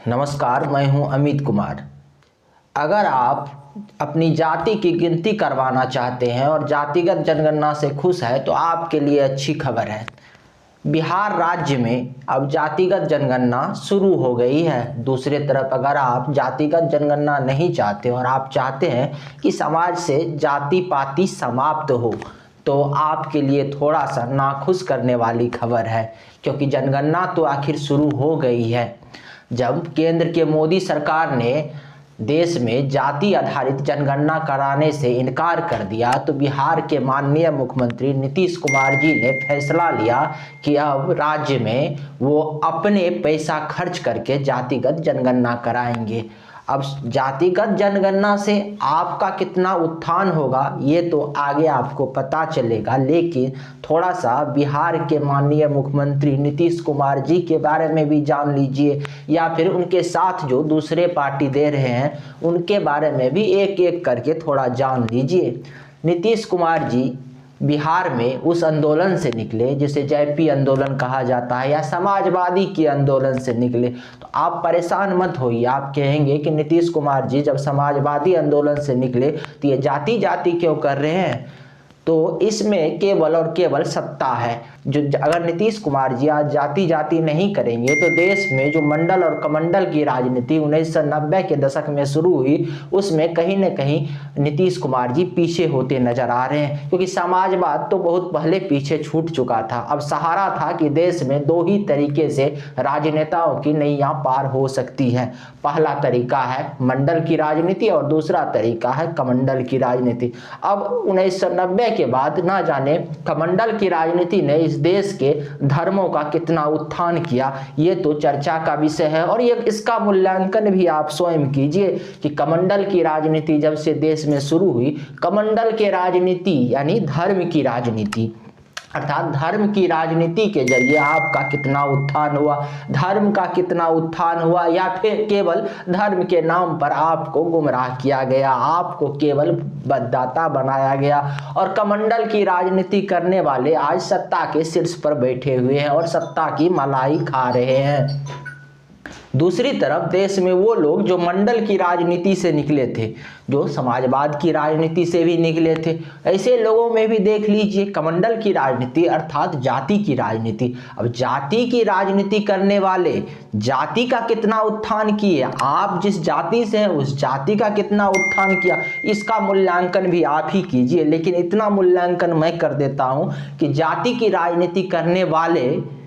नमस्कार, मैं हूं अमित कुमार। अगर आप अपनी जाति की गिनती करवाना चाहते हैं और जातिगत जनगणना से खुश है तो आपके लिए अच्छी खबर है। बिहार राज्य में अब जातिगत जनगणना शुरू हो गई है। दूसरी तरफ अगर आप जातिगत जनगणना नहीं चाहते और आप चाहते हैं कि समाज से जाति पाति समाप्त हो तो आपके लिए थोड़ा सा नाखुश करने वाली खबर है, क्योंकि जनगणना तो आखिर शुरू हो गई है। जब केंद्र के मोदी सरकार ने देश में जाति आधारित जनगणना कराने से इनकार कर दिया तो बिहार के माननीय मुख्यमंत्री नीतीश कुमार जी ने फैसला लिया कि अब राज्य में वो अपने पैसा खर्च करके जातिगत जनगणना कराएंगे। अब जातिगत जनगणना से आपका कितना उत्थान होगा ये तो आगे आपको पता चलेगा, लेकिन थोड़ा सा बिहार के माननीय मुख्यमंत्री नीतीश कुमार जी के बारे में भी जान लीजिए, या फिर उनके साथ जो दूसरे पार्टी दे रहे हैं उनके बारे में भी एक एक करके थोड़ा जान लीजिए। नीतीश कुमार जी बिहार में उस आंदोलन से निकले जिसे जेपी आंदोलन कहा जाता है या समाजवादी के आंदोलन से निकले। तो आप परेशान मत होइए, आप कहेंगे कि नीतीश कुमार जी जब समाजवादी आंदोलन से निकले तो ये जाति जाति क्यों कर रहे हैं। तो इसमें केवल और केवल सत्ता है। जो अगर नीतीश कुमार जी आज जाति जाति नहीं करेंगे तो देश में जो मंडल और कमंडल की राजनीति 1990 के दशक में शुरू हुई उसमें कहीं न कहीं नीतीश कुमार जी पीछे होते नजर आ रहे हैं, क्योंकि समाजवाद तो बहुत पहले पीछे छूट चुका था। अब सहारा था कि देश में दो ही तरीके से राजनेताओं की नैया पार हो सकती है। पहला तरीका है मंडल की राजनीति और दूसरा तरीका है कमंडल की राजनीति। अब 1990 के बाद ना जाने कमंडल की राजनीति ने इस देश के धर्मों का कितना उत्थान किया, ये तो चर्चा का विषय है। और ये इसका मूल्यांकन भी आप स्वयं कीजिए कि कमंडल की राजनीति जब से देश में शुरू हुई, कमंडल के राजनीति यानी धर्म की राजनीति अर्थात धर्म की राजनीति के जरिए आपका कितना उत्थान हुआ, धर्म का कितना उत्थान हुआ, या फिर केवल धर्म के नाम पर आपको गुमराह किया गया, आपको केवल बददाता बनाया गया। और कमंडल की राजनीति करने वाले आज सत्ता के शीर्ष पर बैठे हुए हैं और सत्ता की मलाई खा रहे हैं। दूसरी तरफ देश में वो लोग जो मंडल की राजनीति से निकले थे, जो समाजवाद की राजनीति से भी निकले थे, ऐसे लोगों में भी देख लीजिए कमंडल की राजनीति अर्थात जाति की राजनीति। अब जाति की राजनीति करने वाले जाति का कितना उत्थान किए, आप जिस जाति से हैं उस जाति का कितना उत्थान किया, इसका मूल्यांकन भी आप ही कीजिए। लेकिन इतना मूल्यांकन मैं कर देता हूं कि जाति की राजनीति करने वाले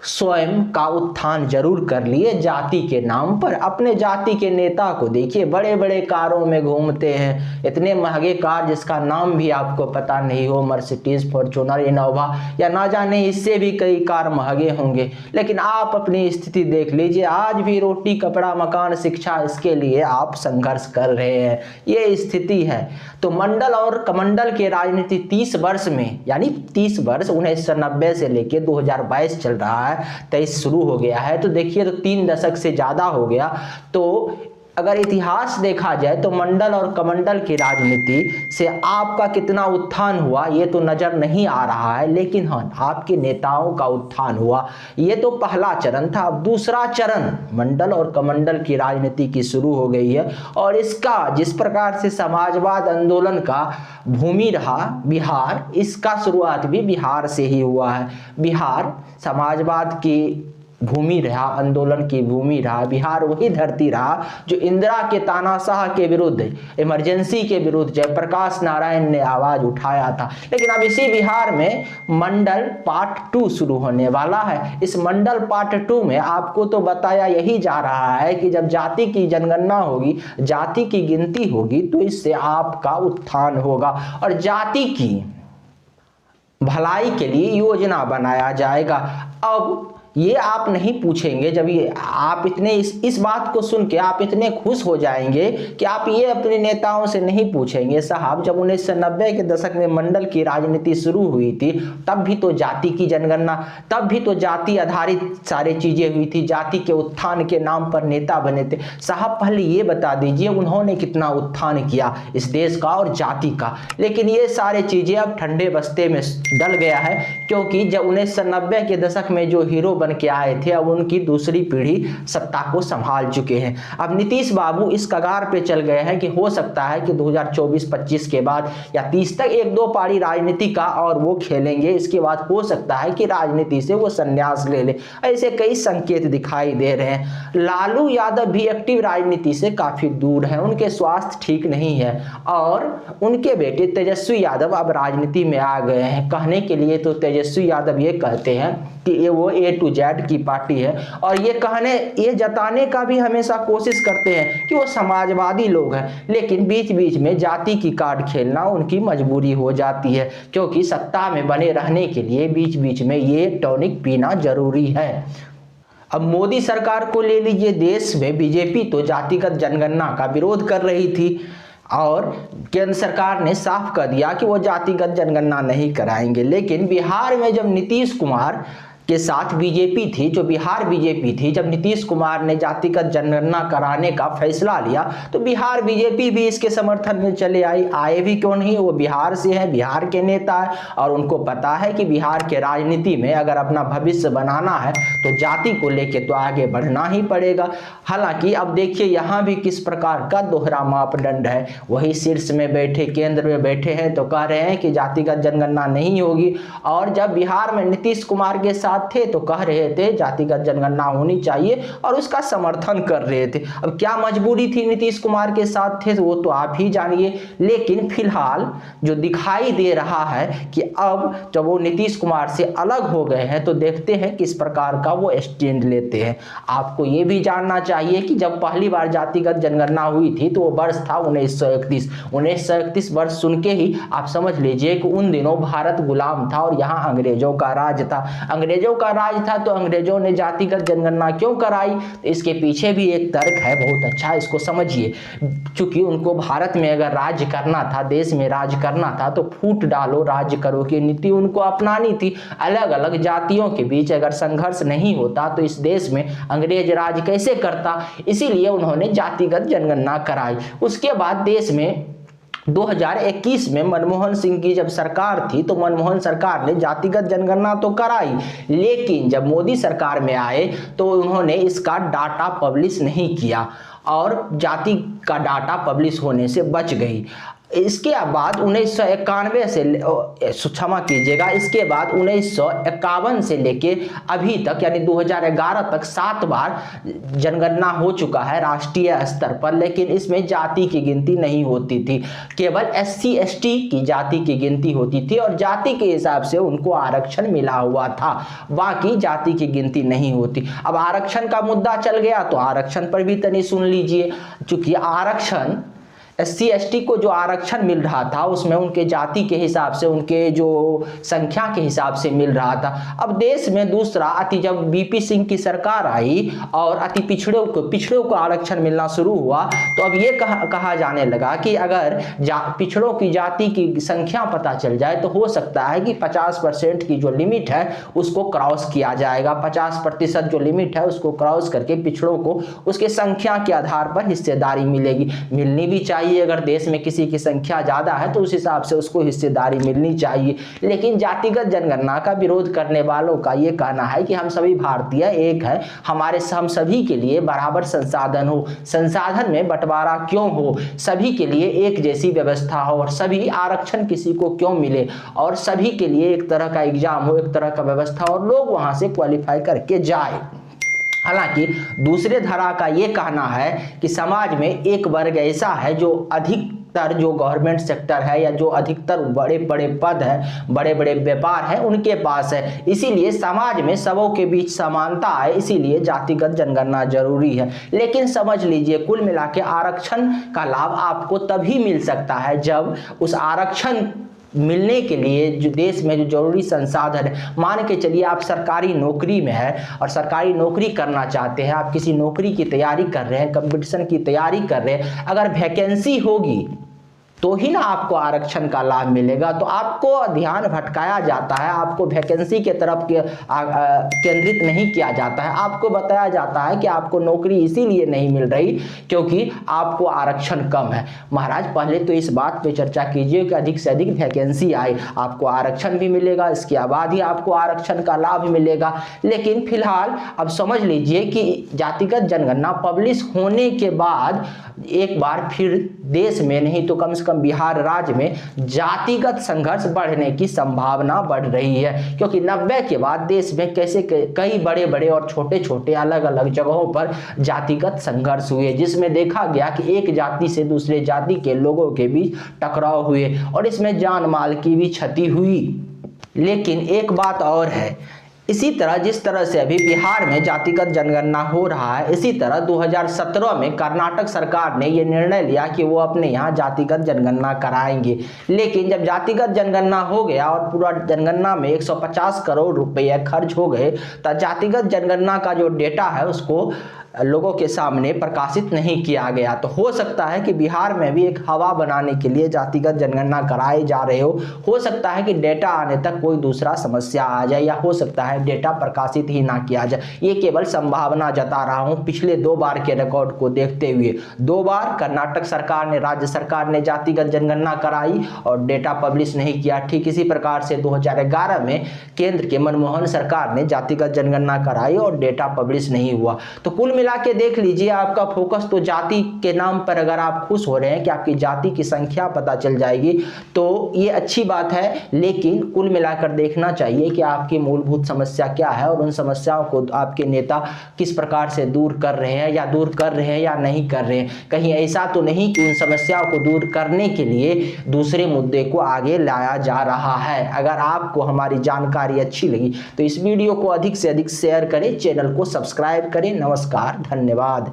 स्वयं का उत्थान जरूर कर लिए जाति के नाम पर। अपने जाति के नेता को देखिए, बड़े बड़े कारों में घूमते हैं, इतने महंगे कार जिसका नाम भी आपको पता नहीं हो, मर्सिडीज, फॉर्च्यूनर, इनोवा या ना जाने इससे भी कई कार महंगे होंगे। लेकिन आप अपनी स्थिति देख लीजिए, आज भी रोटी कपड़ा मकान शिक्षा इसके लिए आप संघर्ष कर रहे हैं, ये स्थिति है। तो मंडल और कमंडल के राजनीति 30 वर्ष में यानी 30 वर्ष 1990 से लेके 2022 चल रहा है, 23 शुरू हो गया है, तो देखिए तो 3 दशक से ज्यादा हो गया। तो अगर इतिहास देखा जाए तो मंडल और कमंडल की राजनीति से आपका कितना उत्थान हुआ ये तो नजर नहीं आ रहा है, लेकिन हाँ आपके नेताओं का उत्थान हुआ। ये तो पहला चरण था। अब दूसरा चरण मंडल और कमंडल की राजनीति की शुरू हो गई है, और इसका जिस प्रकार से समाजवाद आंदोलन का भूमि रहा बिहार, इसका शुरुआत भी बिहार से ही हुआ है। बिहार समाजवाद की भूमि रहा, आंदोलन की भूमि रहा। बिहार वही धरती रहा जो इंदिरा के तानाशाह के विरुद्ध, इमरजेंसी के विरुद्ध जयप्रकाश नारायण ने आवाज उठाया था। लेकिन अब इसी बिहार में मंडल पार्ट 2 शुरू होने वाला है। इस मंडल पार्ट 2 में आपको तो बताया यही जा रहा है कि जब जाति की जनगणना होगी, जाति की गिनती होगी, तो इससे आपका उत्थान होगा और जाति की भलाई के लिए योजना बनाया जाएगा। अब ये आप नहीं पूछेंगे, जब ये आप इतने इस बात को सुन के आप इतने खुश हो जाएंगे कि आप ये अपने नेताओं से नहीं पूछेंगे, साहब जब 1990 के दशक में मंडल की राजनीति शुरू हुई थी तब भी तो जाति की जनगणना, तब भी तो जाति आधारित सारी चीजें हुई थी, जाति के उत्थान के नाम पर नेता बने थे। साहब पहले ये बता दीजिए उन्होंने कितना उत्थान किया इस देश का और जाति का। लेकिन ये सारी चीजें अब ठंडे बस्ते में डल गया है, क्योंकि जब 1990 के दशक में जो हीरो बन के आए थे, अब उनकी दूसरी पीढ़ी सत्ता को संभाल चुके हैं। अब नीतीश बाबू इस कगार पे चल गए हैं कि हो सकता है कि 2024-25 के बाद या 30 तक 1-2 पारी राजनीति का और वो खेलेंगे, इसके बाद हो सकता है कि राजनीति से वो संन्यास ले ले। ऐसे कई संकेत दिखाई दे रहे हैं। लालू यादव भी एक्टिव राजनीति से काफी दूर है, उनके स्वास्थ्य ठीक नहीं है और उनके बेटे तेजस्वी यादव अब राजनीति में आ गए हैं। कहने के लिए तो तेजस्वी यादव ये कहते हैं कि ये वो A to Z की पार्टी है और ये जताने का भी हमेशा कोशिश करते हैं कि वो समाजवादी लोग हैं, लेकिन बीच बीच में जाति की कार्ड खेलना उनकी मजबूरी हो जाती है, क्योंकि सत्ता में बने रहने के लिए बीच बीच में ये टॉनिक पीना जरूरी है। अब मोदी सरकार को ले लीजिए, देश में बीजेपी तो जातिगत जनगणना का विरोध कर रही थी और केंद्र सरकार ने साफ कर दिया कि वो जातिगत जनगणना नहीं कराएंगे। लेकिन बिहार में जब नीतीश कुमार के साथ बीजेपी थी, जो बिहार बीजेपी थी, जब नीतीश कुमार ने जातिगत जनगणना कराने का फैसला लिया तो बिहार बीजेपी भी इसके समर्थन में चले आई। आए भी क्यों नहीं, वो बिहार से है, बिहार के नेता है और उनको पता है कि बिहार के राजनीति में अगर अपना भविष्य बनाना है तो जाति को लेके तो आगे बढ़ना ही पड़ेगा। हालांकि अब देखिए यहाँ भी किस प्रकार का दोहरा मापदंड है। वही शीर्ष में बैठे, केंद्र में बैठे हैं तो कह रहे हैं कि जातिगत जनगणना नहीं होगी, और जब बिहार में नीतीश कुमार के साथ थे तो कह रहे थे जातिगत जनगणना होनी चाहिए और उसका समर्थन कर रहे थे। अब क्या मजबूरी थी नीतीश कुमार के साथ थे वो तो आप ही जानिए, लेकिन फिलहाल जो दिखाई दे रहा है कि अब जब वो नीतीश कुमार से अलग हो गए हैं तो देखते हैं किस प्रकार का वो स्टैंड लेते हैं। आपको ये भी जानना चाहिए कि जब पहली बार जातिगत जनगणना हुई थी तो वो वर्ष था 1931 वर्ष सुन के ही आप समझ लीजिए कि उन दिनों भारत गुलाम था और यहाँ अंग्रेजों का राज था। अंग्रेजों का राज था तो अंग्रेजों ने जातिगत जनगणना क्यों कराई, तो इसके पीछे भी एक तर्क है, बहुत अच्छा इसको समझिए। चूंकि उनको भारत में अगर राज करना था, देश में राज करना था तो फूट डालो राज करो की नीति उनको अपनानी थी। अलग अलग जातियों के बीच अगर संघर्ष नहीं होता तो इस देश में अंग्रेज राज कैसे करता, इसीलिए उन्होंने जातिगत जनगणना कराई। उसके बाद देश में 2021 में मनमोहन सिंह की जब सरकार थी तो मनमोहन सरकार ने जातिगत जनगणना तो कराई, लेकिन जब मोदी सरकार में आए तो उन्होंने इसका डाटा पब्लिश नहीं किया और जाति का डाटा पब्लिश होने से बच गई। इसके बाद 1991 से क्षमा कीजिएगा, इसके बाद 1951 से लेके अभी तक यानी 2011 तक 7 बार जनगणना हो चुका है राष्ट्रीय स्तर पर, लेकिन इसमें जाति की गिनती नहीं होती थी। केवल SC ST की जाति की गिनती होती थी और जाति के हिसाब से उनको आरक्षण मिला हुआ था, बाकी जाति की गिनती नहीं होती। अब आरक्षण का मुद्दा चल गया तो आरक्षण पर भी तनी सुन लीजिए। चूंकि आरक्षण SC ST को जो आरक्षण मिल रहा था उसमें उनके जाति के हिसाब से, उनके जो संख्या के हिसाब से मिल रहा था। अब देश में दूसरा जब BP सिंह की सरकार आई और अति पिछड़ों को आरक्षण मिलना शुरू हुआ तो अब ये कहा जाने लगा कि अगर पिछड़ों की जाति की संख्या पता चल जाए तो हो सकता है कि 50% की जो लिमिट है उसको क्रॉस किया जाएगा। 50% जो लिमिट है उसको क्रॉस करके पिछड़ों को उसके संख्या के आधार पर हिस्सेदारी मिलेगी। मिलनी भी चाहिए, अगर देश में किसी की संख्या ज्यादा है तो उस हिसाब से उसको हिस्सेदारी मिलनी चाहिए। लेकिन जातिगत जनगणना का विरोध करने वालों का यह कहना है कि हम सभी भारतीय एक है, हम सभी के लिए बराबर संसाधन हो, संसाधन में बंटवारा क्यों हो, सभी के लिए एक जैसी व्यवस्था हो और सभी आरक्षण किसी को क्यों मिले और सभी के लिए एक तरह का एग्जाम हो, एक तरह का व्यवस्था और लोग वहां से क्वालिफाई करके जाए। हालांकि दूसरे धारा का ये कहना है कि समाज में एक वर्ग ऐसा है जो अधिकतर जो गवर्नमेंट सेक्टर है या जो अधिकतर बड़े बड़े पद है, बड़े बड़े व्यापार है उनके पास है, इसीलिए समाज में सबों के बीच समानता है, इसीलिए जातिगत जनगणना जरूरी है। लेकिन समझ लीजिए कुल मिला के आरक्षण का लाभ आपको तभी मिल सकता है जब उस आरक्षण मिलने के लिए जो देश में जो जरूरी संसाधन है, मान के चलिए आप सरकारी नौकरी में है और सरकारी नौकरी करना चाहते हैं, आप किसी नौकरी की तैयारी कर रहे हैं, कंपटीशन की तैयारी कर रहे हैं, अगर वैकेंसी होगी तो ही ना आपको आरक्षण का लाभ मिलेगा। तो आपको ध्यान भटकाया जाता है, आपको वैकेंसी के तरफ केंद्रित नहीं किया जाता है। आपको बताया जाता है कि आपको नौकरी इसीलिए नहीं मिल रही क्योंकि आपको आरक्षण कम है। महाराज पहले तो इस बात पे चर्चा कीजिए कि अधिक से अधिक वैकेंसी आए, आपको आरक्षण भी मिलेगा, इसके बाद ही आपको आरक्षण का लाभ मिलेगा। लेकिन फिलहाल अब समझ लीजिए कि जातिगत जनगणना पब्लिश होने के बाद एक बार फिर देश में नहीं तो कम से कम बिहार राज्य में जातिगत संघर्ष बढ़ने की संभावना बढ़ रही है, क्योंकि 90 के बाद देश में कैसे कई बड़े बड़े और छोटे छोटे अलग अलग जगहों पर जातिगत संघर्ष हुए, जिसमें देखा गया कि एक जाति से दूसरे जाति के लोगों के बीच टकराव हुए और इसमें जान माल की भी क्षति हुई। लेकिन एक बात और है, इसी तरह जिस तरह से अभी बिहार में जातिगत जनगणना हो रहा है, इसी तरह 2017 में कर्नाटक सरकार ने यह निर्णय लिया कि वो अपने यहाँ जातिगत जनगणना कराएंगे। लेकिन जब जातिगत जनगणना हो गया और पूरा जनगणना में 150 करोड़ रुपए खर्च हो गए, तो जातिगत जनगणना का जो डेटा है उसको लोगों के सामने प्रकाशित नहीं किया गया। तो हो सकता है कि बिहार में भी एक हवा बनाने के लिए जातिगत जनगणना कराए जा रहे हो सकता है कि डेटा आने तक कोई दूसरा समस्या आ जाए, या हो सकता है डेटा प्रकाशित ही ना किया जाए। ये केवल संभावना जता रहा हूं पिछले 2 बार के रिकॉर्ड को देखते हुए। 2 बार कर्नाटक सरकार ने, राज्य सरकार ने जातिगत जनगणना कराई और डेटा पब्लिश नहीं किया। ठीक इसी प्रकार से 2011 में केंद्र के मनमोहन सरकार ने जातिगत जनगणना कराई और डेटा पब्लिश नहीं हुआ। तो कुल मिला के देख लीजिए, आपका फोकस तो जाति के नाम पर, अगर आप खुश हो रहे हैं कि आपकी जाति की संख्या पता चल जाएगी तो ये अच्छी बात है, लेकिन कुल मिलाकर देखना चाहिए कि आपकी मूलभूत समस्या क्या है और उन समस्याओं को आपके नेता किस प्रकार से दूर कर रहे हैं, या दूर कर रहे हैं या नहीं कर रहे हैं। कहीं ऐसा तो नहीं कि उन समस्याओं को दूर करने के लिए दूसरे मुद्दे को आगे लाया जा रहा है। अगर आपको हमारी जानकारी अच्छी लगी तो इस वीडियो को अधिक से अधिक शेयर करें, चैनल को सब्सक्राइब करें। नमस्कार, धन्यवाद।